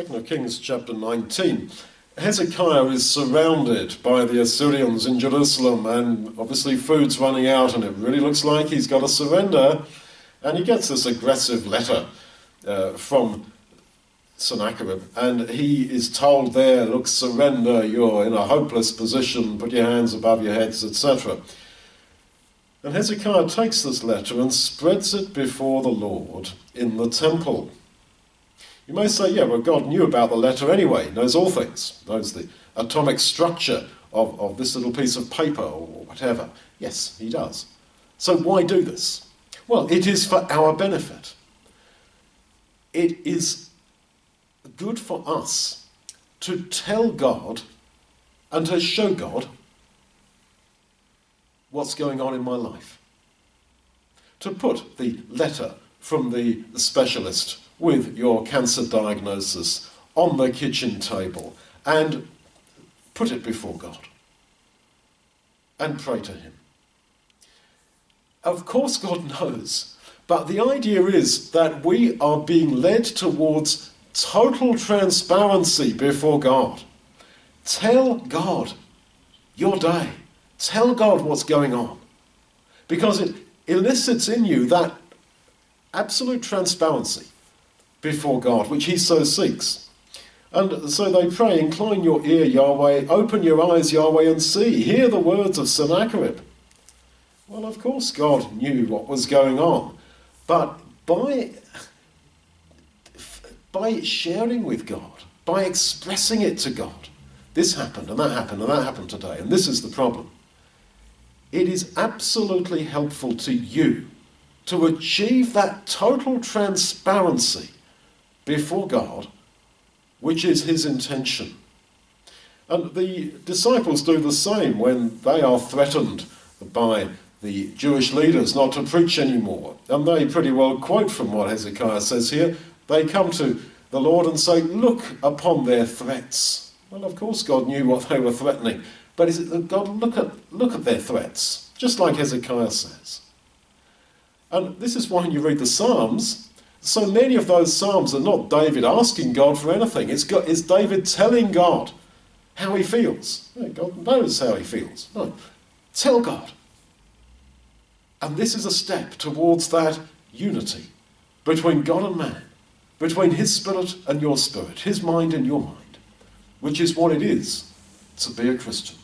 2 Kings chapter 19. Hezekiah is surrounded by the Assyrians in Jerusalem, and obviously food's running out, and it really looks like he's got to surrender. And he gets this aggressive letter from Sennacherib, and he is told there, look, surrender, you're in a hopeless position, put your hands above your heads, etc. And Hezekiah takes this letter and spreads it before the Lord in the temple. You may say, yeah, well, God knew about the letter anyway, knows all things, knows the atomic structure of this little piece of paper or whatever. Yes, he does. So why do this? Well, it is for our benefit. It is good for us to tell God and to show God what's going on in my life. To put the letter from the specialist with your cancer diagnosis on the kitchen table and put it before God and pray to him. Of course God knows, but the idea is that we are being led towards total transparency before God. Tell God your day. Tell God what's going on, because it elicits in you that absolute transparency before God, which he so seeks. And so they pray, incline your ear, Yahweh, open your eyes, Yahweh, and see. Hear the words of Sennacherib. Well, of course God knew what was going on, but by sharing with God, by expressing it to God, this happened, and that happened, and that happened today, and this is the problem. It is absolutely helpful to you to achieve that total transparency before God, which is his intention. And the disciples do the same when they are threatened by the Jewish leaders not to preach anymore. And they pretty well quote from what Hezekiah says here. They come to the Lord and say, look upon their threats. Well, of course God knew what they were threatening, but is it that God look at their threats, just like Hezekiah says. And this is why when you read the Psalms, so many of those Psalms are not David asking God for anything. It's David telling God how he feels. No, God knows how he feels. No, tell God. And this is a step towards that unity between God and man, between his spirit and your spirit, his mind and your mind, which is what it is to be a Christian.